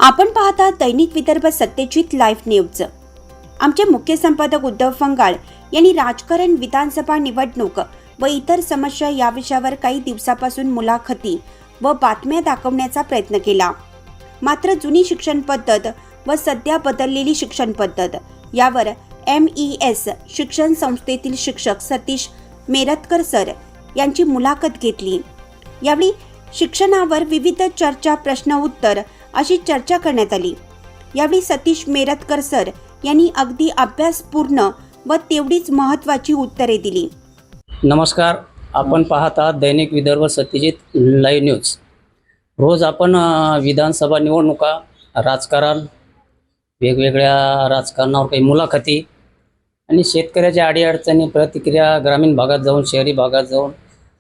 आपण पाहता दैनिक Vidarbha Satyajit live news. आमचे मुख्य संपादक उद्धव फंगाळ यांनी राजकारण, विधानसभा निवडणूक व इतर समस्या या विषयावर काही दिवसापासून मुलाखती व बातम्या दाखवण्याचा प्रयत्न केला। मात्र जुनी शिक्षण पद्धत व सध्या बदललेली शिक्षण पद्धत यावर MES शिक्षण संस्थेतील शिक्षक सतीश मेरतकर सर यांची मुलाखत घेतली। यावेळी शिक्षणावर विविध चर्चा, प्रश्न उत्तर अशी चर्चा करण्यात आली। यावेळी सतीश मेरतकर सर यांनी अगदी अभ्यासपूर्ण व तेवढीच महत्त्वाची उत्तरे दिली। नमस्कार, आपण पाहत आहात दैनिक विदर्भ सत्यजित लाईव्ह न्यूज। रोज आपण विधानसभा निवडणुका, राजकारण, वेगवेगळ्या राजकारणावर काही मुलाखती आणि शेतकऱ्याच्या अडीअडचणी, प्रतिक्रिया, ग्रामीण भागात जाऊन, शहरी भागात जाऊन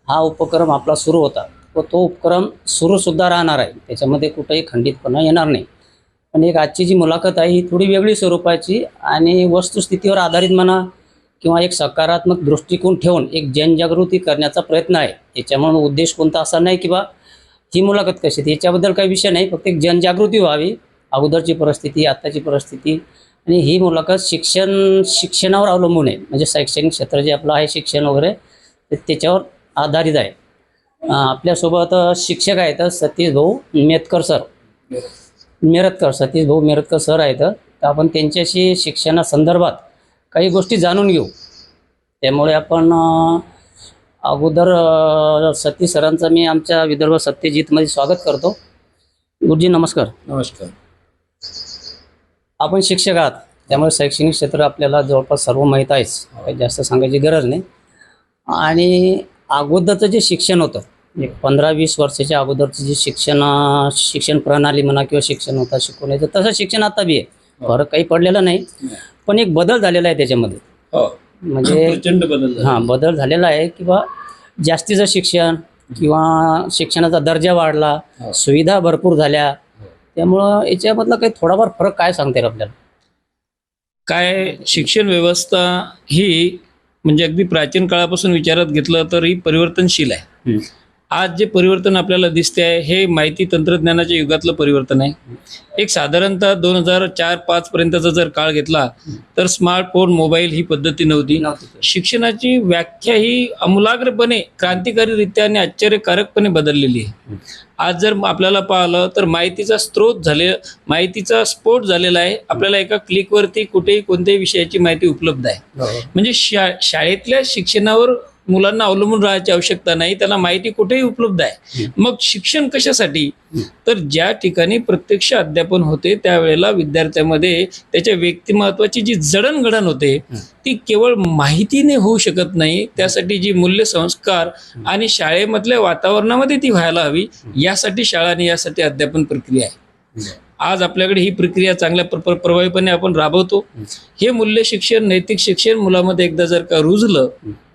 हा उपक्रम आपला सुरू होता व तो उपक्रम सुरूसुद्धा राहणार आहे। त्याच्यामध्ये कुठेही खंडितपणा येणार नाही। पण एक आजची जी मुलाखत आहे ही थोडी वेगळी स्वरूपाची आणि वस्तुस्थितीवर आधारित म्हणा किंवा एक सकारात्मक दृष्टिकोन ठेवून एक जनजागृती करण्याचा प्रयत्न आहे। याच्यामुळे उद्देश कोणता असा नाही की बा ही मुलाखत कशी आहे याच्याबद्दल काही विषय नाही, फक्त एक जनजागृती व्हावी, अगोदरची परिस्थिती, आत्ताची परिस्थिती। आणि ही मुलाखत शिक्षणावर अवलंबून आहे, म्हणजे शैक्षणिक क्षेत्र जे आपलं आहे शिक्षण वगैरे त्याच्यावर आधारित आहे। आपल्यासोबत शिक्षक आहेत सतीश भाऊ मेरतकर सर आहेत। तर आपण त्यांच्याशी शिक्षणासंदर्भात काही गोष्टी जाणून घेऊ। त्यामुळे आपण अगोदर सतीश सरांचं मी आमच्या विदर्भ सत्यजितमध्ये स्वागत करतो। गुरुजी नमस्कार। नमस्कार। आपण शिक्षक आहात, त्यामुळे शैक्षणिक क्षेत्र आपल्याला जवळपास सर्व माहीत आहेच, काही जास्त सांगायची गरज नाही। आणि अगोदरचं जे शिक्षण होतं, एक 15-20 वर्षाच्या अगोदरचं जे शिक्षण प्रणाली म्हणा किंवा शिक्षण होतं शिकवण्याचं, तसं शिक्षण आता बी आहे, फरक काही पडलेला नाही, पण एक बदल झालेला आहे त्याच्यामध्ये। म्हणजे प्रचंड बदल बदल झालेला आहे किंवा जास्तीचं शिक्षण किंवा शिक्षणाचा दर्जा वाढला, सुविधा भरपूर झाल्या, त्यामुळं याच्यामधला काही थोडाफार फरक काय सांगता येईल आपल्याला? काय शिक्षण व्यवस्था ही म्हणजे अगदी प्राचीन काळापासून विचारात घेतलं तर ही परिवर्तनशील आहे। आज जे परिवर्तन आपल्याला दिसते आहे हे माहिती तंत्रज्ञानाच्या युगातलं परिवर्तन आहे। एक साधारणतः 2004-5 पर्यंतचा जर काळ घेतला तर स्मार्टफोन, मोबाईल ही पद्धती नव्हती। शिक्षणाची व्याख्या ही आमूलाग्रपणे, क्रांतिकारीरित्या आणि आश्चर्यकारकपणे बदललेली आहे। आज जर आपल्याला पाहिलं तर माहितीचा माहितीचा स्फोट झालेला आहे। आपल्याला एका क्लिकवरती कुठेही कोणत्याही विषयाची माहिती उपलब्ध आहे। म्हणजे शाळेतल्या शिक्षणावर मुलांना अवलंबून राहायची आवश्यकता नाही, त्याला माहिती कुठेही उपलब्ध आहे। मग शिक्षण कशासाठी? तर ज्या ठिकाणी प्रत्यक्ष अध्यापन होते त्यावेळेला विद्यार्थ्यामध्ये त्याच्या व्यक्तिमत्वाची जी जडणघडण होते ती केवळ माहितीने होऊ शकत नाही, त्यासाठी जी मूल्य संस्कार आणि शाळेमधल्या वातावरणामध्ये ती व्हायला हवी, यासाठी शाळा आणि यासाठी अध्यापन प्रक्रिया आहे। आज आपल्याकडे ही प्रक्रिया चांगल्या प्रभावीपणे आपण राबवतो। हे मूल्य शिक्षण, नैतिक शिक्षण मुलामध्ये एकदा जर का रुजलं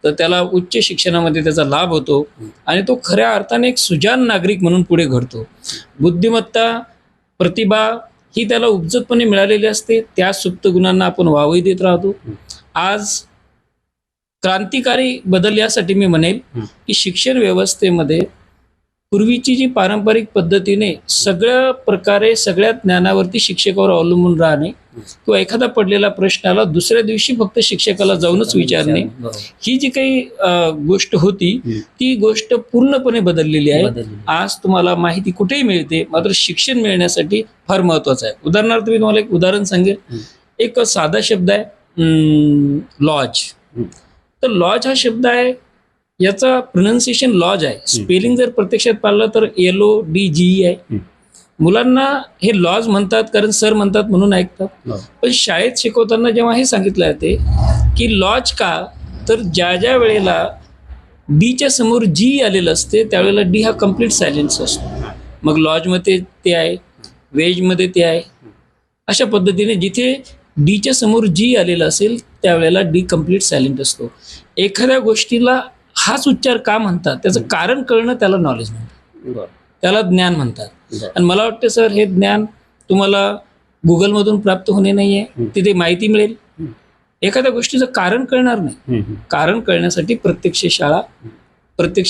तर त्याला उच्च शिक्षणामध्ये त्याचा लाभ होतो आणि तो खऱ्या अर्थाने एक सुजाण नागरिक म्हणून पुढे घडतो। बुद्धिमत्ता, प्रतिभा ही त्याला उपजतपणे मिळालेली असते, त्या सुप्त गुणांना आपण वावही देत राहतो। आज क्रांतिकारी बदल यासाठी मी म्हणेल की शिक्षण व्यवस्थेमध्ये पूर्वीची जी पारंपरिक पद्धतीने सगळ्या प्रकारे सगळ्या ज्ञानावरती शिक्षकावर अवलंबून राहणे किंवा एखादा पडलेला प्रश्न आला दुसऱ्या दिवशी फक्त शिक्षकाला जाऊनच विचारणे, ही जी काही गोष्ट होती ती गोष्ट पूर्णपणे बदललेली आहे। आज तुम्हाला माहिती कुठेही मिळते, मात्र शिक्षण मिळण्यासाठी फार महत्वाचं आहे। उदाहरणार्थ मी तुम्हाला एक उदाहरण सांगेल। एक साधा शब्द आहे लॉज। तर लॉज हा शब्द आहे, याचा प्रोनाउन्सिएशन लॉज आहे। स्पेलिंग जर प्रत्यक्षात पाहिलं तर LODGE आहे। मुलांना हे लॉज म्हणतात कारण सर म्हणतात म्हणून ऐकतात, पण शाळेत शिकवताना जेव्हा हे सांगितलं जाते की लॉज का, तर ज्या ज्या वेळेला डीच्या समोर G आलेलं असते त्यावेळेला D हा कम्प्लीट सायलेन्स असतो। मग लॉजमध्ये ते आहे, वेजमध्ये ते आहे, अशा पद्धतीने जिथे डीच्या समोर G आलेलं असेल त्यावेळेला D कम्प्लीट सायलेंट असतो। एखाद्या गोष्टीला हाच उच्चार का म्हणतात त्याचं कारण कळणं त्याला नॉलेज म्हणतात, त्याला ज्ञान म्हणतात। आणि मला वाटतं सर हे ज्ञान तुम्हाला गुगलमधून प्राप्त होणे नाहीये, तिथे माहिती मिळेल। एखाद्या गोष्टीचं कारण कळणार नाही, कारण कळण्यासाठी प्रत्यक्ष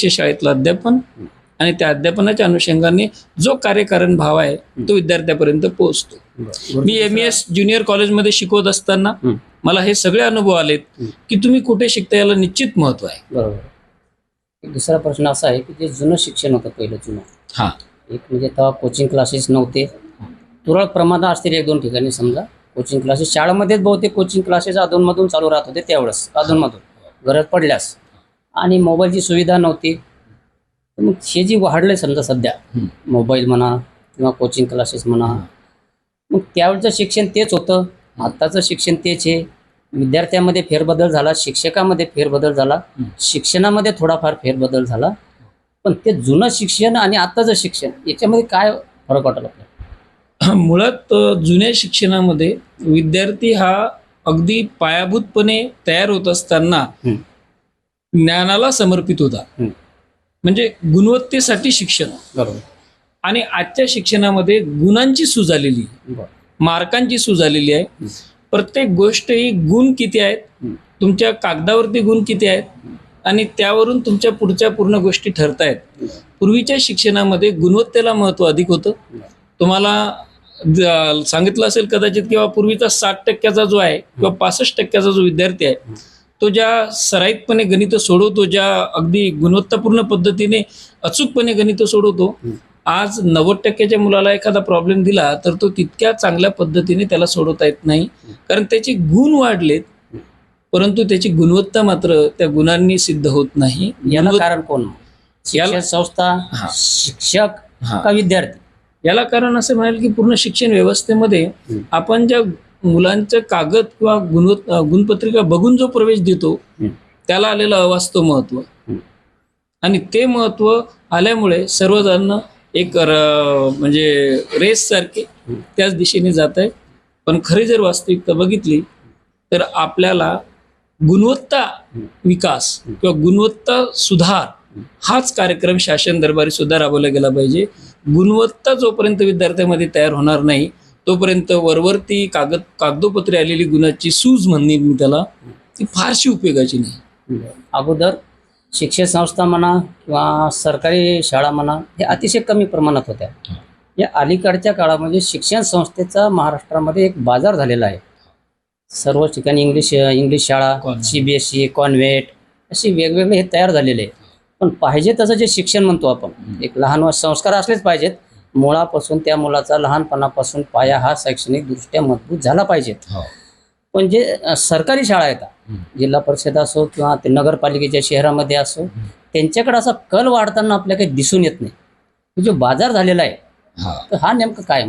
शाळेतलं अध्यापन आणि त्या अध्यापनाच्या अनुषंगाने जो कार्यकारण भाव आहे तो विद्यार्थ्यापर्यंत पोहोचतो. मी MES ज्युनियर कॉलेजमध्ये शिकवत असताना मला हे सगळे अनुभव आलेत की तुम्ही कुठे शिकता याला निश्चित महत्व आहे. बरोबर. एक दुसरा प्रश्न असा आहे की जे जुनं शिक्षण होतं पहिलं जुनं, हा, एक म्हणजे तेव्हा कोचिंग क्लासेस नव्हते, तुरळक प्रमाणात असतील 1-2 ठिकाणी समजा कोचिंग क्लासेस, शाळेमध्येच बहुतेक कोचिंग क्लासेस अधूनमधून चालू राहत होते तेवढंच अधूनमधून गरज पडल्यास, आणि मोबाईलची सुविधा नव्हती. तर मग हे जी वाढले समजा सध्या मोबाईल म्हणा किंवा कोचिंग क्लासेस म्हणा, मग त्यावेळचं शिक्षण तेच होतं, आत्ताचं शिक्षण तेच आहे. विद्यार्थ्यांमध्ये फेरबदल झाला, शिक्षकामध्ये फेरबदल झाला, शिक्षणामध्ये थोडाफार फेरबदल झाला, पण ते जुनं शिक्षण आणि आत्ताचं शिक्षण याच्यामध्ये काय फरक वाटला आपल्याला? मुळात जुन्या शिक्षणामध्ये विद्यार्थी हा अगदी पायाभूतपणे तयार होत असताना ज्ञानाला समर्पित होता, म्हणजे गुणवत्तेसाठी शिक्षण. बरोबर. आणि आजच्या शिक्षणामध्ये गुणांची सूज आलेली, मार्कांची सूज आलेली आहे. प्रत्येक गोष्ट ही गुण किती आहेत, तुमच्या कागदावरती गुण किती आहेत, आणि त्यावरून तुमच्या पुढच्या पूर्ण गोष्टी ठरतायत. पूर्वीच्या शिक्षणामध्ये गुणवत्तेला महत्त्व अधिक होतं. तुम्हाला सांगितलं असेल कदाचित किंवा पूर्वीचा 60% जो आहे किंवा 65% जो विद्यार्थी आहे तो ज्या सराईतपणे गणितं सोडवतो, ज्या अगदी गुणवत्तापूर्ण पद्धतीने अचूकपणे गणितं सोडवतो, आज 90% मुलाला एखादा प्रॉब्लेम दिला तर तो तितक्या चांगल्या पद्धतीने त्याला सोडवता येत नाही, कारण त्याचे गुण वाढलेत परंतु त्याची गुणवत्ता मात्र त्या गुणांनी सिद्ध होत नाही. याला कारण कोण? शिक्षण संस्था, शिक्षक का विद्यार्थी? याला कारण असं म्हणाल की पूर्ण शिक्षण व्यवस्थेमध्ये आपण ज्या मुलांचं कागद किंवा गुणपत्रिका बघून जो प्रवेश देतो त्याला आलेलं अवास्तव महत्व, आणि ते महत्व आल्यामुळे सर्वजण एक म्हणजे रेस सारखे त्याच दिशेने जात आहे. पण खरी जर वास्तविकता बघितली तर आपल्याला गुणवत्ता विकास किंवा गुणवत्ता सुधार हाच कार्यक्रम शासन दरबारी सुद्धा राबवला गेला पाहिजे. गुणवत्ता जोपर्यंत विद्यार्थ्यांमध्ये तयार होणार नाही तोपर्यंत वरवरती कागदोपत्री आलेली गुणाची सूज म्हणेन मी त्याला, ती फारशी उपयोगाची नाही. अगोदर शिक्षण संस्था म्हणा किंवा सरकारी शाळा म्हणा हे अतिशय कमी प्रमाणात होत्या. या अलीकडच्या काळामध्ये शिक्षण संस्थेचा महाराष्ट्रामध्ये एक बाजार झालेला आहे. सर्व ठिकाणी इंग्लिश शाळा, CBSE, कॉन्व्हेंट अशी वेगवेगळे हे तयार झालेले आहे. पण पाहिजे तसं जे शिक्षण म्हणतो आपण, एक लहान संस्कार असलेच पाहिजेत मुळापासून, त्या मुलाचा लहानपणापासून पाया हा शैक्षणिक दृष्ट्या मजबूत झाला पाहिजे. पण जे सरकारी शाळा आहेत, जिल्हा परिषद असो किंवा ते नगरपालिकेच्या शहरामध्ये असो, त्यांच्याकडे असा कल वाढताना आपल्या काही दिसून येत नाही. जो बाजार झालेला आहे तर हा नेमकं काय?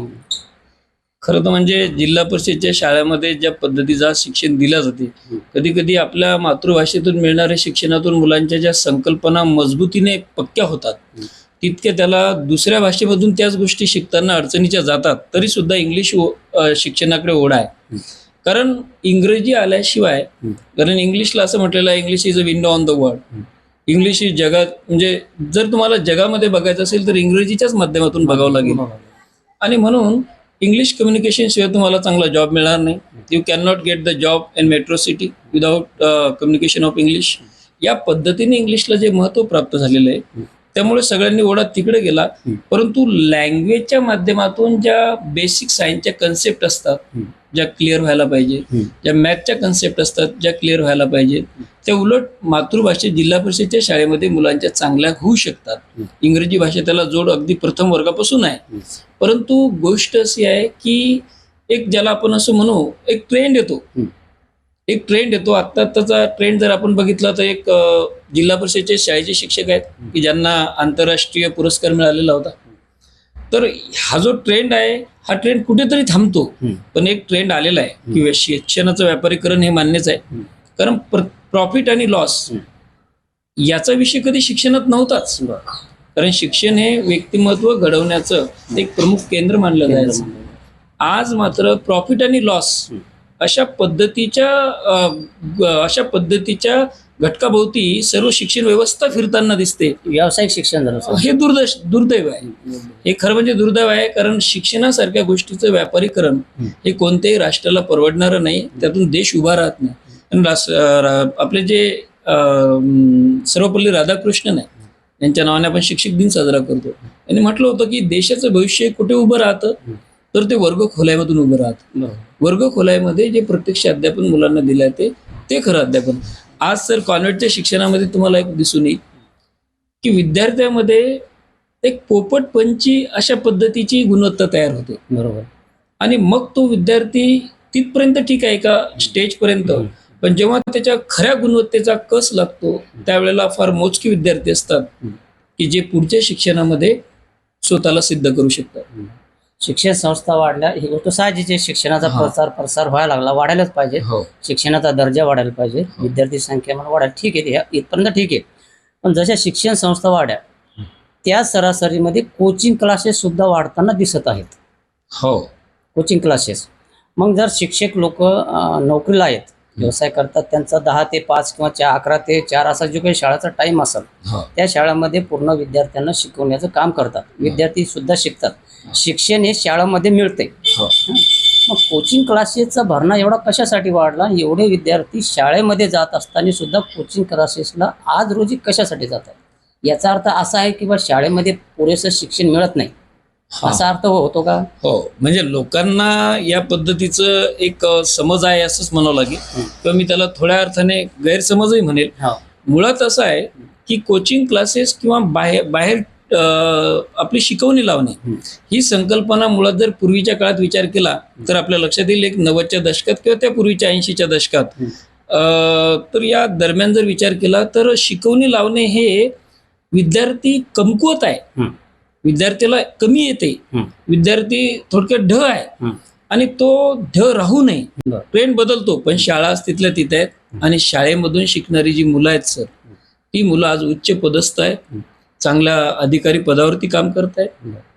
खरं तर म्हणजे जिल्हा परिषदच्या शाळेमध्ये ज्या पद्धतीचा शिक्षण दिलं जाते, कधी कधी आपल्या मातृभाषेतून मिळणाऱ्या शिक्षणातून मुलांच्या ज्या संकल्पना मजबूतीने पक्क्या होतात तितक्या त्याला दुसऱ्या भाषेमधून त्याच गोष्टी शिकताना अडचणीच्या जातात. तरी सुद्धा इंग्लिश शिक्षणाकडे ओढा आहे, कारण इंग्रजी आल्याशिवाय, कारण इंग्लिशला असं म्हटलेलं आहे English is a window on the world. English ही जगात, म्हणजे जर तुम्हाला जगामध्ये बघायचं असेल तर इंग्रजीच्याच माध्यमातून बघावं लागेल. आणि म्हणून इंग्लिश कम्युनिकेशन शिवाय तुम्हाला चांगला जॉब मिळणार नाही. You can not get the job in metro city without communication of English. या पद्धतीने इंग्लिशला जे महत्त्व प्राप्त झालेलं आहे त्यामुळे सगळ्यांनी ओढा तिकडे गेला. परंतु लँग्वेजच्या माध्यमातून ज्या बेसिक सायन्सच्या कन्सेप्ट असतात ज्या क्लिअर व्हायला पाहिजे, ज्या मॅथच्या कन्सेप्ट असतात ज्या क्लिअर व्हायला पाहिजेत, त्या उलट मातृभाषेत जिल्हा परिषदेच्या शाळेमध्ये मुलांच्या चांगल्या होऊ शकतात. इंग्रजी भाषा त्याला जोड अगदी प्रथम वर्गापासून आहे. परंतु गोष्ट अशी आहे की एक ज्याला आपण असं म्हणू एक ट्रेंड येतो. आत्ताचा ट्रेंड जर आपण बघितला तर एक जिल्हा परिषदेचे शाळेचे शिक्षक आहेत की ज्यांना आंतरराष्ट्रीय पुरस्कार मिळालेला होता. तर हा जो ट्रेंड आहे हा ट्रेंड कुठेतरी थांबतो, पण एक ट्रेंड आलेला आहे की शिक्षणाचं व्यापारीकरण हे मान्यच आहे. कारण प्रॉफिट आणि लॉस याचा विषय कधी शिक्षणात नव्हताच, कारण शिक्षण हे व्यक्तिमत्व घडवण्याचं एक प्रमुख केंद्र मानलं जायचं. आज मात्र प्रॉफिट आणि लॉस अशा पद्धतीच्या घटकाभोवती सर्व शिक्षण व्यवस्था फिरताना दिसते. व्यावसायिक शिक्षण झालं हे दुर्दैव आहे. हे खरं म्हणजे दुर्दैव आहे, कारण शिक्षणासारख्या गोष्टीचं व्यापारीकरण हे कोणत्याही राष्ट्राला परवडणारं नाही. त्यातून देश उभा राहत नाही. आपले जे सर्वपल्ली राधाकृष्णन आहे यांच्या नावाने आपण शिक्षक दिन साजरा करतो. त्यांनी म्हटलं होतं की देशाचं भविष्य कुठे उभं राहतं, तर ते वर्ग खोल्यामधून उभं राहतं. वर्ग खोल्यामध्ये जे प्रत्यक्ष अध्यापन मुलांना दिलं आहे ते खरं अध्यापन. आज तर कॉन्व्हेंटच्या शिक्षणामध्ये तुम्हाला एक दिसून येईल की विद्यार्थ्यामध्ये एक पोपटपंची अशा पद्धतीची गुणवत्ता तयार होते. बरोबर. आणि मग तो विद्यार्थी तिथपर्यंत ठीक आहे का स्टेजपर्यंत, पण जेव्हा त्याच्या खऱ्या गुणवत्तेचा कस लागतो त्यावेळेला फार मोजके विद्यार्थी असतात की जे पुढच्या शिक्षणामध्ये स्वतःला सिद्ध करू शकतात. शिक्षण संस्था वाढल्या ही गोष्ट साहजिक आहे. शिक्षणाचा प्रसार व्हायला लागला, वाढायलाच पाहिजे. शिक्षणाचा दर्जा वाढायला पाहिजे, विद्यार्थी संख्या मला वाढायला ठीक आहे, इथपर्यंत ठीक आहे. पण जशा शिक्षण संस्था वाढल्या त्या सरासरीमध्ये कोचिंग क्लासेस सुद्धा वाढताना दिसत आहेत. Coaching classes. मग जर शिक्षक लोक नोकरीला आहेत, व्यवसाय करतात, त्यांचा 10 ते 5 किंवा 11 ते 4 असा जो काही शाळेचा टाइम असेल त्या शाळेमध्ये पूर्ण विद्यार्थ्यांना शिकवण्याचं काम करतात. विद्यार्थी सुद्धा शिकतात. शिक्षण हे शाळेमध्ये मिळते. मग कोचिंग क्लासेसचा भरणा एवढा कशासाठी वाढला? एवढे विद्यार्थी शाळेमध्ये जात असताना सुद्धा कोचिंग क्लासेसला आज रोजी कशासाठी जातात? याचा अर्थ असा आहे की बा शाळेमध्ये पुरेसं शिक्षण मिळत नाही, असा अर्थ होतो का? हो, म्हणजे लोकांना या पद्धतीचं एक समज आहे असंच म्हणावं लागेल, किंवा मी त्याला थोड्या अर्थाने गैरसमजही म्हणेल. मुळात असं आहे की कोचिंग क्लासेस किंवा बाहेर आपली शिकवणी लावणे ही संकल्पना मुळात जर पूर्वीच्या काळात विचार केला तर आपल्या लक्षात येईल एक 90च्या दशकात किंवा त्या पूर्वीच्या 80च्या दशकात. तर या दरम्यान जर विचार केला तर शिकवणी लावणे हे विद्यार्थी कमकुवत आहे, विद्यार्थ्याला कमी येते, विद्यार्थी थोडक्यात ढ आहे आणि तो ढ राहू नये. ट्रेंड बदलतो, पण शाळा तिथल्या तिथे आहेत आणि शाळेमधून शिकणारी जी मुलं आहेत सर, ती मुलं आज उच्च पदस्थ आहेत, चांगल्या अधिकारी पदावरती काम करत आहेत.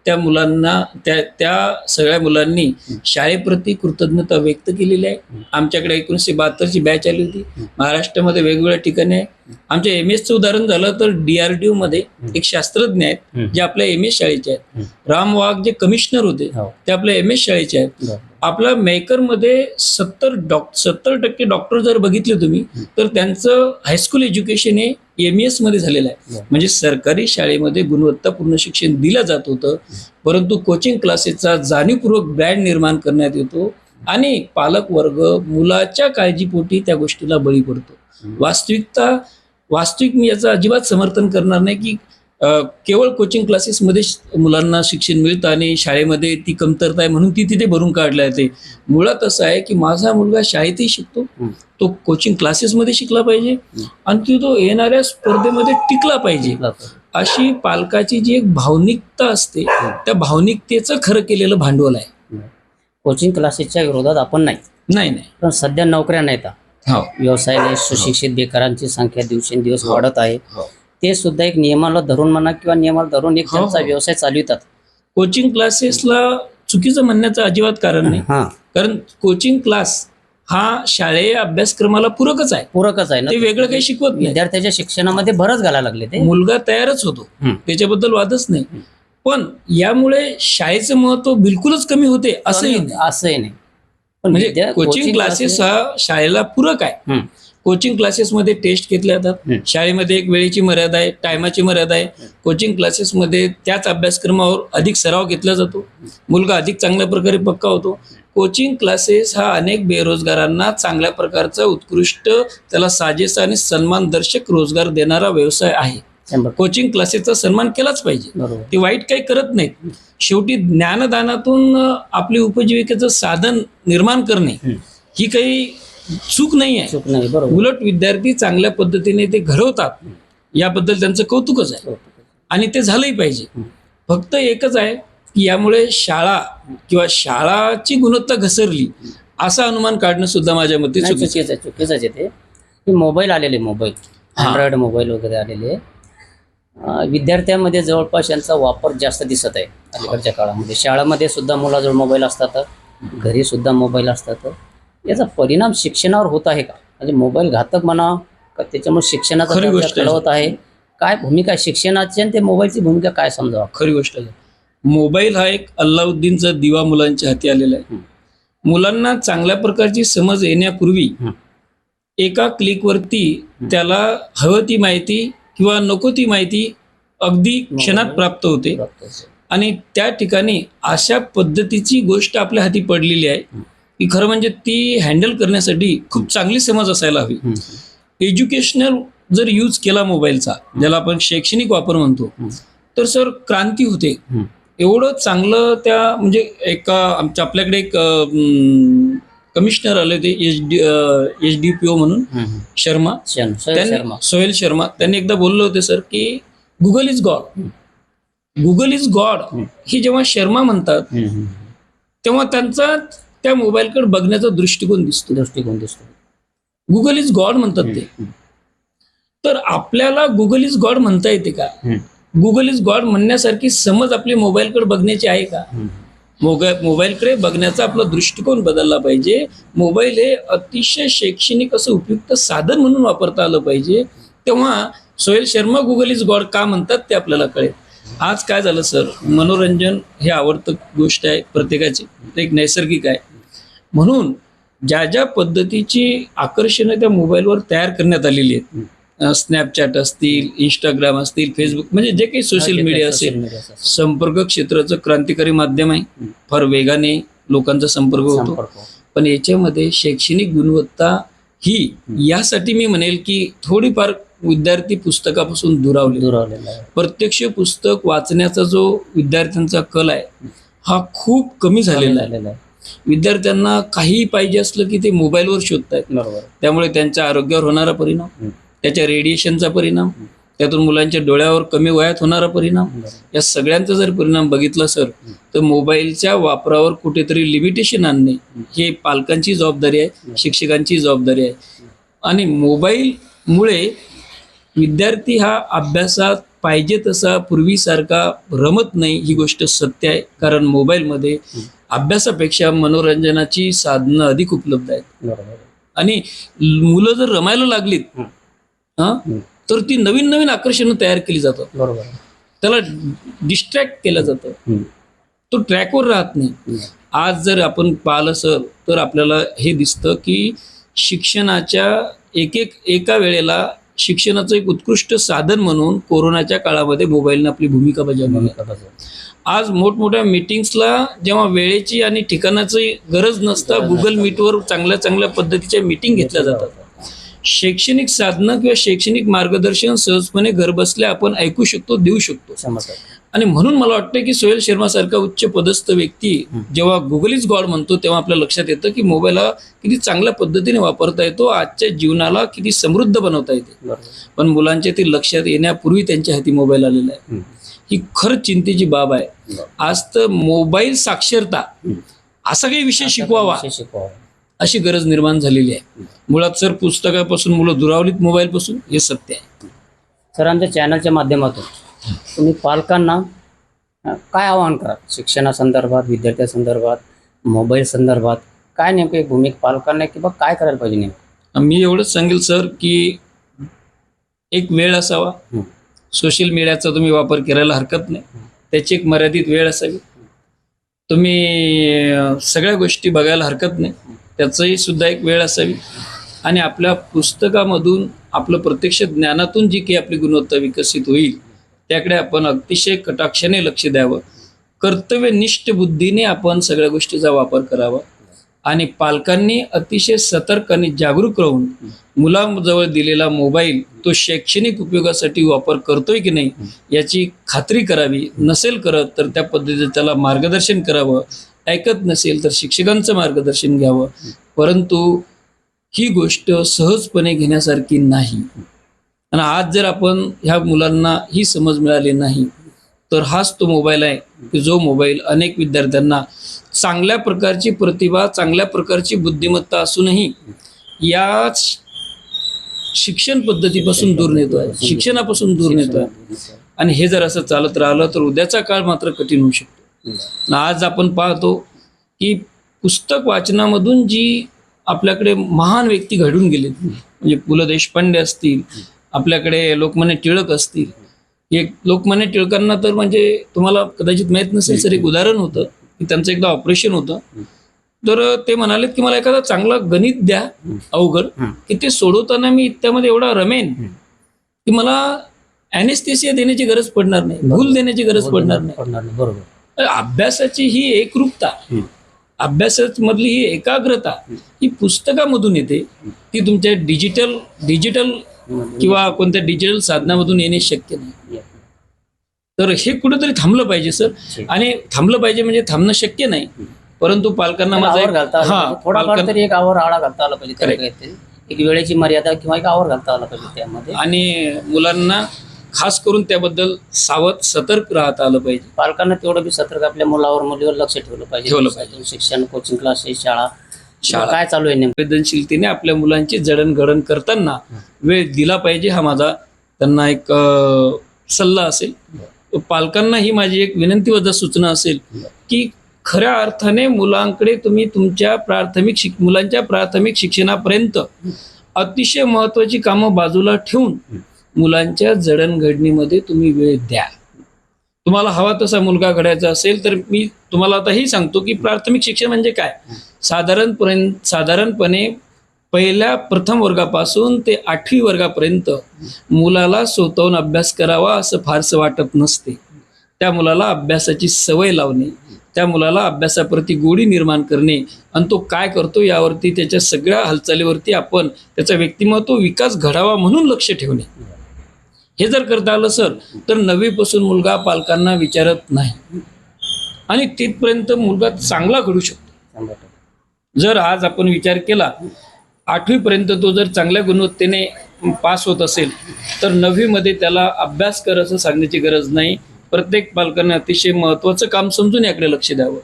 त्या मुलांना त्या सगळ्या मुलांनी शाळेप्रती कृतज्ञता व्यक्त केलेली आहे. आमच्याकडे 1972ची बॅच आली होती. महाराष्ट्रामध्ये वेगवेगळ्या ठिकाणी आहे. आमच्या MS चं उदाहरण झालं तर DRDO मध्ये एक शास्त्रज्ञ आहेत जे आपल्या MS शाळेचे आहेत. राम वाघ जे कमिशनर होते ते आपल्या MS शाळेचे आहेत. आपल्या मेकर-मध्ये 70% डॉक्टर जर बघितले तुम्ही तर त्यांचं हायस्कूल एज्युकेशन हे MES मध्ये झालेलं आहे. म्हणजे सरकारी शाळेमध्ये गुणवत्तापूर्ण शिक्षण दिलं जात होतं, परंतु कोचिंग क्लासेसचा जाणीवपूर्वक ब्रँड निर्माण करण्यात येतो आणि पालक वर्ग मुलाच्या काळजीपोटी त्या गोष्टीला बळी पडतो. वास्तविक मी याचं अजिबात समर्थन करणार नाही की केवळ कोचिंग क्लासेसमध्ये मुलांना शिक्षण मिळतं आणि शाळेमध्ये ती कमतरता आहे म्हणून ती तिथे भरून काढल्या येते. मुळात असं आहे की माझा मुलगा शाळेतही शिकतो, तो कोचिंग क्लासेसमध्ये शिकला पाहिजे आणि तो येणाऱ्या स्पर्धेमध्ये टिकला पाहिजे. अशी पालकाची जी एक भावनिकता असते त्या भावनिकतेचं खरं केलेलं भांडवल आहे. कोचिंग क्लासेसच्या विरोधात आपण नाही, पण सध्या नोकऱ्या नाहीत. व्यवसायाने सुशिक्षित बेकारांची संख्या दिवसेंदिवस वाढत आहे. ते सुद्धा एक नियमाला धरून म्हणा किंवा नियमाला धरून एक त्यांचा व्यवसाय चालवितात. कोचिंग क्लासेसला चुकीचं म्हणण्याचं अजिबात कारण नाही, कारण कोचिंग क्लास हा शालेय अभ्यासक्रमाला पूरकच आहे ना, ते वेगळं काही शिकवत नाही. विद्यार्थ्याच्या शिक्षणामध्ये भरच घालायला लागले, ते मुलगा तयारच होतो, त्याच्याबद्दल वादच नाही. पण यामुळे शाळेचं महत्व बिलकुलच कमी होते असंही नाही. म्हणजे कोचिंग क्लासेस हा शाळेला पूरक आहे. कोचिंग क्लासेसमध्ये टेस्ट घेतल्या जातात, शाळेमध्ये एक वेळेची मर्यादा आहे, टायमाची मर्यादा आहे. कोचिंग क्लासेसमध्ये त्याच अभ्यासक्रमावर अधिक सराव घेतला जातो, मुलगा अधिक चांगल्या प्रकारे पक्का होतो. कोचिंग क्लासेस हा अनेक बेरोजगारांना चांगल्या प्रकारचा उत्कृष्ट त्याला साजेसा आणि सन्मानदर्शक रोजगार देणारा व्यवसाय आहे. कोचिंग क्लासेसचा सन्मान केलाच पाहिजे, ते वाईट काही करत नाहीत. शेवटी ज्ञानदानातून आपली उपजीविकेचं साधन निर्माण करणे ही काही चूक नाही आहे. उलट विद्यार्थी चांगल्या पद्धतीने ते घडवतात, याबद्दल त्यांचं कौतुकच आहे आणि ते झालंही पाहिजे. फक्त एकच आहे की यामुळे शाळा किंवा शाळाची गुणवत्ता घसरली असा अनुमान काढणं सुद्धा माझ्या मते चुकीचं आहे. ते मोबाईल आलेले, अँड्रॉइड मोबाईल वगैरे आलेले, विद्यार्थ्यांमध्ये जवळपास यांचा वापर जास्त दिसत आहे अलीकडच्या काळामध्ये. शाळेमध्ये सुद्धा मुलाजवळ मोबाईल असतात, घरी सुद्धा मोबाईल असतात. याचा परिणाम शिक्षणावर होत आहे का? म्हणजे मोबाईल घातक म्हणा का त्याच्यामुळे शिक्षणाचा दर्जा होत आहे? काय भूमिका आहे शिक्षणाची आणि ते मोबाईलची भूमिका काय समजावा? खरी गोष्ट आहे. मोबाईल हा एक अल्लाउद्दीनचा दिवा मुलांच्या हाती आलेला आहे. मुलांना चांगल्या प्रकारची समज येण्यापूर्वी एका क्लिकवरती त्याला हवं ती माहिती किंवा नको ती माहिती अगदी क्षणात प्राप्त होते. आणि त्या ठिकाणी अशा पद्धतीची गोष्ट आपल्या हाती पडलेली आहे की खरं म्हणजे ती हँडल करण्यासाठी खूप चांगली समज असायला हवी. एज्युकेशनल जर यूज केला मोबाईलचा, ज्याला आपण शैक्षणिक वापर म्हणतो, तर सर क्रांती होते. एवढं चांगलं त्या म्हणजे आपल्याकडे एक कमिशनर आले होते HDPO म्हणून शर्मा, सोहेल शर्मा, त्यांनी एकदा बोलले होते सर की Google is God. Google is God ही जेव्हा शर्मा म्हणतात तेव्हा त्यांचा त्या मोबाईलकडे बघण्याचा दृष्टिकोन दिसतो. गुगल इज गॉड म्हणतात ते. तर आपल्याला गुगल इज गॉड म्हणता येते का? गुगल इज गॉड म्हणण्यासारखी समज आपली मोबाईलकडे बघण्याची आहे का? मोबाईलकडे बघण्याचा आपला दृष्टिकोन बदलला पाहिजे. मोबाईल हे अतिशय शैक्षणिक असं उपयुक्त साधन म्हणून वापरता आलं पाहिजे. तेव्हा Sohail Sharma Google is God का म्हणतात ते आपल्याला कळेल. आज काय झालं सर, मनोरंजन हे आवडतं गोष्ट आहे प्रत्येकाची, एक नैसर्गिक आहे. म्हणून ज्या ज्या पद्धतीची आकर्षणं त्या मोबाईलवर तयार करण्यात आलेली आहेत, स्नॅपचॅट असतील, इंस्टाग्राम असतील, फेसबुक, म्हणजे जे काही सोशल मीडिया असेल, संपर्क क्षेत्राचं क्रांतिकारी माध्यम आहे. फार वेगाने लोकांचा संपर्क होतो. पण याच्यामध्ये शैक्षणिक गुणवत्ता ही यासाठी मी म्हणेल की थोडीफार विद्यार्थी पुस्तकापासून दुरावलेला आहे. प्रत्यक्ष पुस्तक वाचण्याचा जो विद्यार्थ्यांचा कल आहे हा खूप कमी झालेला आहे. विद्यार्थ्यांना काही पाहिजे असलं की ते मोबाईलवर शोधतायत. त्यामुळे त्यांच्या आरोग्यावर होणारा परिणाम, त्याच्या रेडिएशनचा परिणाम, त्यातून मुलांच्या डोळ्यावर कमी वयात होणारा परिणाम, या सगळ्यांचा जर परिणाम बघितला सर, तर मोबाईलच्या वापरावर कुठेतरी लिमिटेशन आणणे हे पालकांची जबाबदारी आहे, शिक्षकांची जबाबदारी आहे. आणि मोबाईलमुळे विद्यार्थी हा अभ्यासात पाहिजे तसा पूर्वीसारखा रमत नाही, ही गोष्ट सत्य आहे. कारण मोबाईलमध्ये अभ्यासापेक्षा मनोरंजनाची साधनं अधिक उपलब्ध आहेत. आणि मुलं जर रमायला लागलीत तर ती नवीन नवीन आकर्षणं तयार केली जातात. त्याला डिस्ट्रॅक्ट केलं जातं, तो ट्रॅकवर राहत नाही. आज जर आपण पाहिलं सर तर आपल्याला हे दिसतं की शिक्षणाच्या एका वेळेला शिक्षणाचं एक उत्कृष्ट साधन म्हणून कोरोनाच्या काळामध्ये मोबाईलने आपली भूमिका बजावली. आज मोठमोठ्या मीटिंग्सला जेव्हा वेळेची आणि ठिकाणाची गरज नसता गुगल मीटवर चांगल्या चांगल्या पद्धतीच्या मीटिंग घेतल्या जातात. शैक्षणिक साधनं किंवा शैक्षणिक मार्गदर्शन सहजपणे घरबसल्या आपण ऐकू शकतो, देऊ शकतो. आणि म्हणून मला वाटतं की सोहेल शर्मा सारखा उच्च पदस्थ व्यक्ती जेव्हा गुगल इज गॉड म्हणतो तेव्हा आपल्या लक्षात येतं की मोबाईल हा किती चांगल्या पद्धतीने वापरता येतो, आजच्या जीवनाला किती समृद्ध बनवता येते. पण मुलांच्या ते लक्षात येण्यापूर्वी त्यांच्या हाती मोबाईल आलेला आहे. ही खरंच चिंतेची बाब आहे. आज तर मोबाईल साक्षरता असा काही विषय शिकवावा अशी गरज निर्माण झालेली आहे. मुळात सर पुस्तकापासून मुलं दुरावलीत मोबाईलपासून, हे सत्य आहे. सर, आमच्या चॅनलच्या माध्यमातून तुम्ही पालकांना काय आवाहन करा शिक्षणासंदर्भात, विद्यार्थ्यांसंदर्भात, मोबाईल संदर्भात, काय नेमके भूमिका पालकांना किंवा काय करायला पाहिजे नेमकं? मी एवढंच सांगेल सर की एक वेळ असावा. सोशल मीडियाचा तुम्ही वापर करायला हरकत नाही, त्याची एक मर्यादित वेळ असावी. तुम्ही सगळ्या गोष्टी बघायला हरकत नाही, त्याचंही सुद्धा एक वेळ असावी. आणि आपल्या पुस्तकामधून, आपलं प्रत्यक्ष ज्ञानातून जी काही आपली गुणवत्ता विकसित होईल त्याकडे आपण अतिशय कटाक्षाने लक्ष द्यावं. कर्तव्यनिष्ठ बुद्धीने आपण सगळ्या गोष्टीचा वापर करावा. आणि पालकांनी अतिशय सतर्क आणि जागरूक राहून मुलाजवळ दिलेला मोबाईल तो शैक्षणिक उपयोगासाठी वापर करतोय की नाही याची खात्री करावी. नसेल करत तर त्या पद्धतीने त्याला मार्गदर्शन करावं. ऐकत नसेल तर शिक्षकांचं मार्गदर्शन घ्यावं. परंतु ही गोष्ट सहजपणे घेण्यासारखी नाही. आणि आज जर आपण ह्या मुलांना ही समज मिळाली नाही तर हाच तो मोबाईल आहे की जो मोबाईल अनेक विद्यार्थ्यांना चांगल्या प्रकारची प्रतिभा, चांगल्या प्रकारची बुद्धिमत्ता असूनही या शिक्षण पद्धतीपासून दूर नेतोय, शिक्षणापासून दूर नेतोय. आणि हे जर असं चालत राहिलं तर उद्याचा काळ मात्र कठीण होऊ शकतो. आज आपण पाहतो की पुस्तक वाचनामधून जी आपल्याकडे महान व्यक्ती घडून गेले, म्हणजे पु ल देशपांडे असतील, आपल्याकडे लोकमान्य टिळक असतील. एक लोकमान्य टिळकांना तर म्हणजे तुम्हाला कदाचित माहीत नसेल सर, एक उदाहरण होतं की त्यांचं एकदा ऑपरेशन होतं. तर ते म्हणालेत की मला एखादा चांगला गणित द्या अवघड, की ते सोडवताना मी त्यामध्ये एवढा रमेन की मला अॅनेस्थेसिया देण्याची गरज पडणार नाही, भूल देण्याची गरज पडणार नाही. बरोबर. अभ्यासाची ही एकरूपता, अभ्यासामधली ही एकाग्रता ही पुस्तकामधून येते, ती तुमच्या डिजिटल किंवा कोणत्या डिजिटल साधनामधून येणे शक्य नाही. तर हे कुठेतरी थांबलं पाहिजे सर. आणि थांबलं पाहिजे म्हणजे थांबणं शक्य नाही, परंतु पालकांना माझा थोडाफार तरी एक आवर आळा घालता आला पाहिजे. एक वेळेची मर्यादा किंवा एक आवर घालता आला पाहिजे त्यामध्ये. आणि मुलांना खास करून त्याबद्दल सावध सतर्क राहता आलं पाहिजे. पालकांना तेवढं बी सतर्क आपल्या मुलावर लक्ष ठेवलं पाहिजे. शिक्षण, कोचिंग क्लासेस, शाळा काय चालू आहे नेमकं. संवेदनशीलतेने आपल्या मुलांची जडणघडण करताना वेळ दिला पाहिजे, हा माझा त्यांना एक सल्ला असेल. पालकांना ही माझी एक विनंती व सूचना असेल की खऱ्या अर्थाने मुलांकडे तुम्ही तुमच्या मुलांच्या प्राथमिक शिक्षणापर्यंत अतिशय महत्वाची कामं बाजूला ठेवून मुलांच्या जडणघडणीमध्ये तुम्ही वेळ द्या. तुम्हाला हवा तसा मुलगा घडायचा असेल तर मी तुम्हाला आता ही सांगतो की प्राथमिक शिक्षण म्हणजे काय. साधारणपणे प्रथम वर्गापासून ते 8वी वर्गापर्यंत मुलाला स्वतःहून अभ्यास करावा असं फारसं वाटत नसते. त्या मुलाला अभ्यासाची सवय लावणे, त्या मुलाला अभ्यासाप्रती गोडी निर्माण करणे आणि तो काय करतो यावरती, त्याच्या सगळ्या हालचालीवरती आपण त्याचा व्यक्तिमत्व विकास घडावा म्हणून लक्ष ठेवणे. हे जर करता आलं सर तर 9वी पासून मुलगा पालकांना विचारत नाही आणि तिथपर्यंत मुलगा चांगला घडू शकतो. जर आज आपण विचार केला 8वी पर्यंत तो जर चांगल्या गुणवत्तेने पास होत असेल तर 9वी मध्ये त्याला अभ्यास कर असं सांगण्याची गरज नाही. प्रत्येक पालकांना अतिशय महत्वाचं काम समजून याकडे लक्ष द्यावं.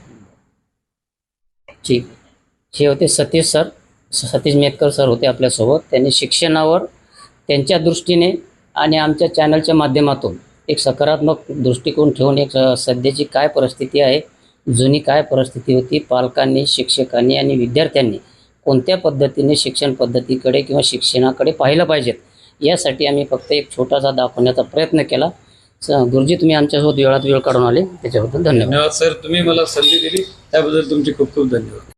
ठीक. हे होते सतीश मेतकर सर होते आपल्यासोबत. त्यांनी शिक्षणावर त्यांच्या दृष्टीने आणि आमच्या चॅनलच्या माध्यमातून एक सकारात्मक दृष्टिकोन ठेवून एक सध्याची काय परिस्थिती आहे, जुनी काय परिस्थिती होती, पालकांनी, शिक्षकांनी आणि विद्यार्थ्यांनी कोणत्या पद्धतीने शिक्षण पद्धतीकडे किंवा शिक्षणाकडे पाहिलं पाहिजेत यासाठी आम्ही फक्त एक छोटासा दाखवण्याचा प्रयत्न केला. गुरुजी, तुम्ही आमच्यासोबत वेळात वेळ काढून आले त्याच्याबद्दल धन्यवाद सर. तुम्ही मला संधी दिली त्याबद्दल तुमचे खूप खूप धन्यवाद.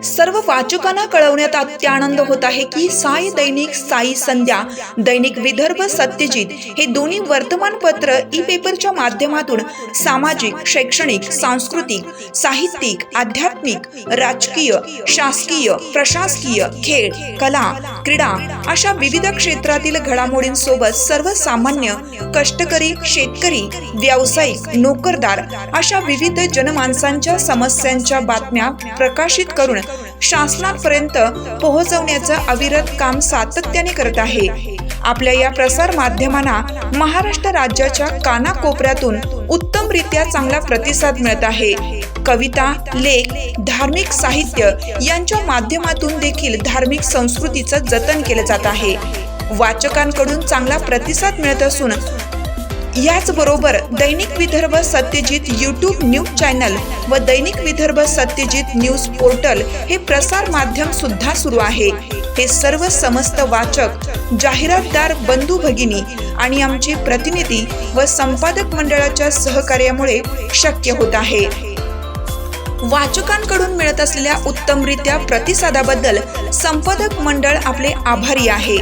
सर्व वाचकांना कळवण्यात अत्यानंद होत आहे की साई दैनिक, साई संध्या, दैनिक विदर्भ सत्यजित हे दोन्ही वर्तमानपत्र ई-पेपरच्या माध्यमातून सामाजिक, शैक्षणिक, सांस्कृतिक, साहित्यिक, आध्यात्मिक, राजकीय, शासकीय, प्रशासकीय, खेळ, कला, क्रीडा अशा विविध क्षेत्रातील घडामोडींसोबत सर्वसामान्य, कष्टकरी, शेतकरी, व्यावसायिक, नोकरदार अशा विविध जनमानसांच्या समस्यांच्या बातम्या प्रकाशित करून शासनापर्यंत पोहोचवण्याचं अविरत काम सातत्याने करत आहे. आपल्या या प्रसार माध्यमांना महाराष्ट्र राज्याच्या कानाकोपऱ्यातून उत्तमरित्या चांगला प्रतिसाद मिळत आहे. कविता, लेख, धार्मिक साहित्य यांच्या माध्यमातून देखील धार्मिक संस्कृतीचं जतन केलं जात आहे. वाचकांकडून चांगला प्रतिसाद मिळत असून याचबरोबर दैनिक Vidarbha Satyajit YouTube news channel व दैनिक विदर्भ सत्यजित न्यूज पोर्टल हे प्रसार माध्यम सुद्धा सुरू आहे. हे सर्व समस्त वाचक, जाहिरातदार बंधू भगिनी आणि आमचे प्रतिनिधी व संपादक मंडळाच्या सहकार्यामुळे शक्य होत आहे. वाचकांकडून मिळत असलेल्या उत्तमरित्या प्रतिसादाबद्दल संपादक मंडळ आपले आभारी आहे.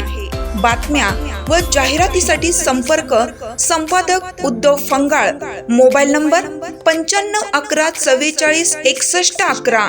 बातम्या व जाहिरातीसाठी संपादक उद्धव फंगाळ, मोबाईल नंबर 95 11 44 61 11.